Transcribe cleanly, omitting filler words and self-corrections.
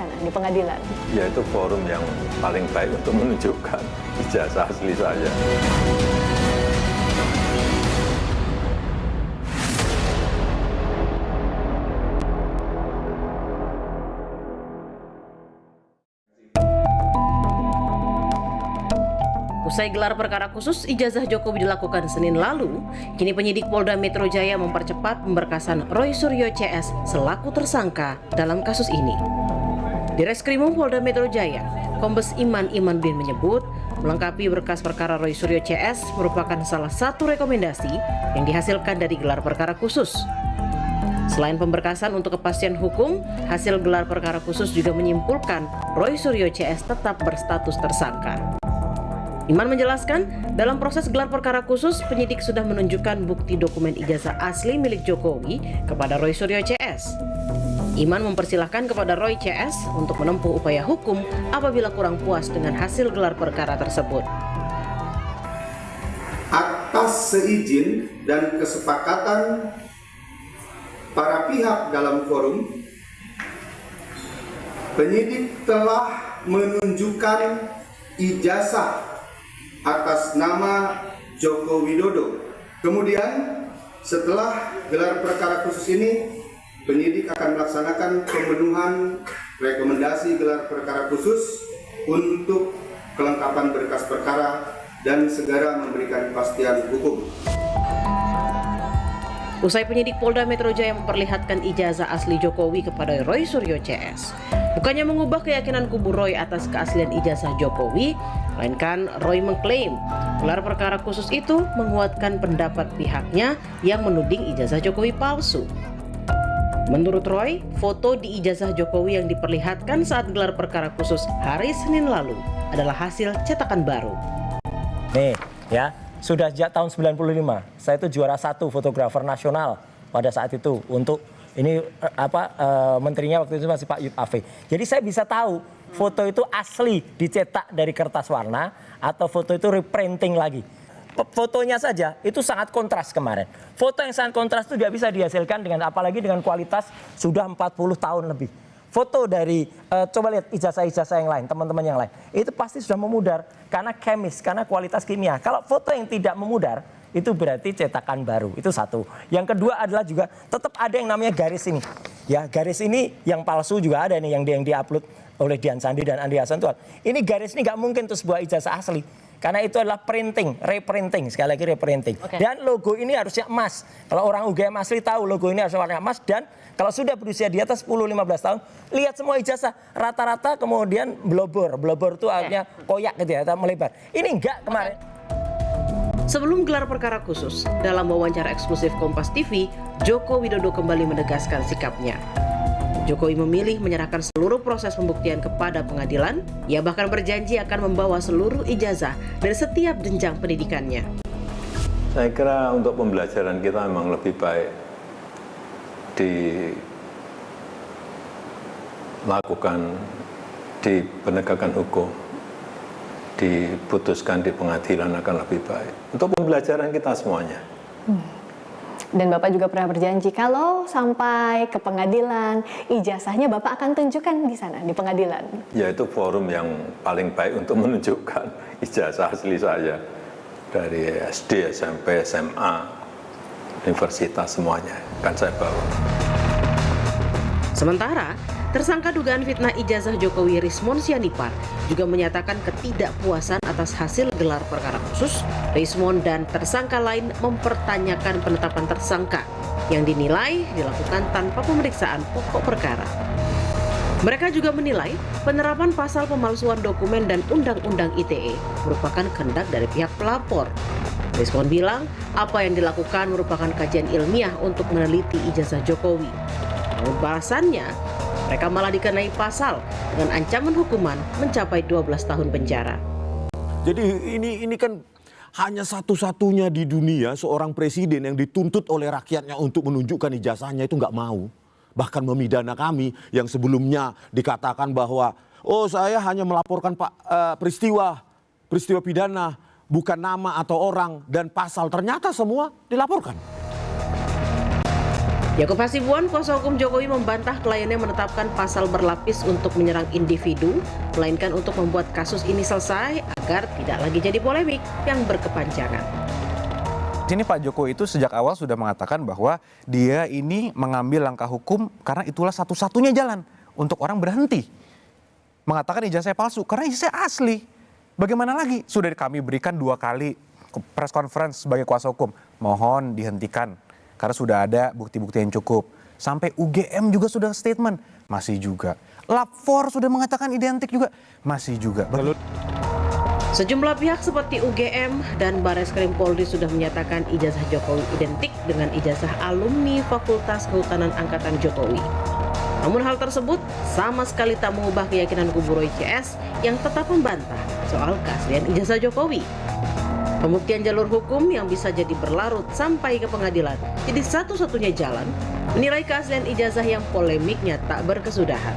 sana, di pengadilan? Yaitu forum yang paling baik untuk menunjukkan ijazah asli saya. Usai gelar perkara khusus ijazah Jokowi dilakukan Senin lalu, kini penyidik Polda Metro Jaya mempercepat pemberkasan Roy Suryo CS selaku tersangka dalam kasus ini. Di Reskrimum Polda Metro Jaya, Kombes Iman Imanuddin menyebut, melengkapi berkas perkara Roy Suryo CS merupakan salah satu rekomendasi yang dihasilkan dari gelar perkara khusus. Selain pemberkasan untuk kepastian hukum, hasil gelar perkara khusus juga menyimpulkan Roy Suryo CS tetap berstatus tersangka. Iman menjelaskan, dalam proses gelar perkara khusus, penyidik sudah menunjukkan bukti dokumen ijazah asli milik Jokowi kepada Roy Suryo CS. Iman mempersilahkan kepada Roy CS untuk menempuh upaya hukum apabila kurang puas dengan hasil gelar perkara tersebut. Atas seizin dan kesepakatan para pihak dalam forum, penyidik telah menunjukkan ijazah atas nama Joko Widodo. Kemudian setelah gelar perkara khusus ini, penyidik akan melaksanakan pemenuhan rekomendasi gelar perkara khusus untuk kelengkapan berkas perkara dan segera memberikan kepastian hukum. Usai penyidik Polda Metro Jaya memperlihatkan ijazah asli Jokowi kepada Roy Suryo CS, bukannya mengubah keyakinan kubu Roy atas keaslian ijazah Jokowi, melainkan Roy mengklaim gelar perkara khusus itu menguatkan pendapat pihaknya yang menuding ijazah Jokowi palsu. Menurut Roy, foto di ijazah Jokowi yang diperlihatkan saat gelar perkara khusus hari Senin lalu adalah hasil cetakan baru. Nih ya, sudah sejak tahun 95, saya itu juara 1 fotografer nasional pada saat itu untuk ini menterinya waktu itu masih Pak Yub Afe. Jadi saya bisa tahu foto itu asli dicetak dari kertas warna atau foto itu reprinting lagi. Fotonya saja itu sangat kontras kemarin. Foto yang sangat kontras itu tidak bisa dihasilkan dengan apalagi dengan kualitas sudah 40 tahun lebih. Foto dari coba lihat ijazah-ijazah yang lain, teman-teman yang lain, itu pasti sudah memudar karena kemis, karena kualitas kimia. Kalau foto yang tidak memudar, itu berarti cetakan baru. Itu satu. Yang kedua adalah juga tetap ada yang namanya garis ini. Ya, garis ini yang palsu juga ada nih yang diupload oleh Dian Sandi dan Andi Hasantual. Ini garis ini nggak mungkin itu sebuah ijazah asli. Karena itu adalah printing, reprinting, sekali lagi reprinting. Okay. Dan logo ini harusnya emas. Kalau orang UGM asli tahu logo ini harus warna emas. Dan kalau sudah berusia di atas 10-15 tahun, lihat semua ijazah. Rata-rata kemudian blobor. Blobor itu artinya koyak gitu ya, atau melebar. Ini enggak kemarin. Sebelum gelar perkara khusus, dalam wawancara eksklusif Kompas TV, Joko Widodo kembali menegaskan sikapnya. Jokowi memilih menyerahkan seluruh proses pembuktian kepada pengadilan. Ia bahkan berjanji akan membawa seluruh ijazah dari setiap jenjang pendidikannya. Saya kira untuk pembelajaran kita memang lebih baik dilakukan di penegakan hukum, diputuskan di pengadilan akan lebih baik. Untuk pembelajaran kita semuanya. Dan Bapak juga pernah berjanji kalau sampai ke pengadilan, ijazahnya Bapak akan tunjukkan di sana, di pengadilan. Yaitu forum yang paling baik untuk menunjukkan ijazah asli saya. Dari SD, SMP, SMA, universitas semuanya akan saya bawa. Sementara, tersangka dugaan fitnah ijazah Jokowi Rismon Sianipar juga menyatakan ketidakpuasan atas hasil gelar perkara khusus. Rismon dan tersangka lain mempertanyakan penetapan tersangka yang dinilai dilakukan tanpa pemeriksaan pokok perkara. Mereka juga menilai penerapan pasal pemalsuan dokumen dan Undang-Undang ITE merupakan kehendak dari pihak pelapor. Rismon bilang apa yang dilakukan merupakan kajian ilmiah untuk meneliti ijazah Jokowi. Namun balasannya, mereka malah dikenai pasal dengan ancaman hukuman mencapai 12 tahun penjara. Jadi ini kan hanya satu-satunya di dunia seorang presiden yang dituntut oleh rakyatnya untuk menunjukkan ijazahnya itu nggak mau. Bahkan memidana kami yang sebelumnya dikatakan bahwa saya hanya melaporkan peristiwa pidana, bukan nama atau orang dan pasal. Ternyata semua dilaporkan. Yaakob Hasibuan, kuasa hukum Jokowi, membantah kliennya menetapkan pasal berlapis untuk menyerang individu, melainkan untuk membuat kasus ini selesai agar tidak lagi jadi polemik yang berkepanjangan. Ini Pak Jokowi itu sejak awal sudah mengatakan bahwa dia ini mengambil langkah hukum karena itulah satu-satunya jalan untuk orang berhenti mengatakan ijazah palsu karena ijazah asli. Bagaimana lagi? Sudah kami berikan 2 kali press conference sebagai kuasa hukum. Mohon dihentikan karena sudah ada bukti-bukti yang cukup. Sampai UGM juga sudah statement, masih juga. Lab4 sudah mengatakan identik juga, masih juga. Sejumlah pihak seperti UGM dan Barreskrim Polri sudah menyatakan ijazah Jokowi identik dengan ijazah alumni Fakultas Kehutanan Angkatan Jokowi. Namun hal tersebut sama sekali tak mengubah keyakinan kubu Roy CS yang tetap membantah soal keaslian ijazah Jokowi. Pembuktian jalur hukum yang bisa jadi berlarut sampai ke pengadilan jadi satu-satunya jalan menilai keaslian ijazah yang polemiknya tak berkesudahan.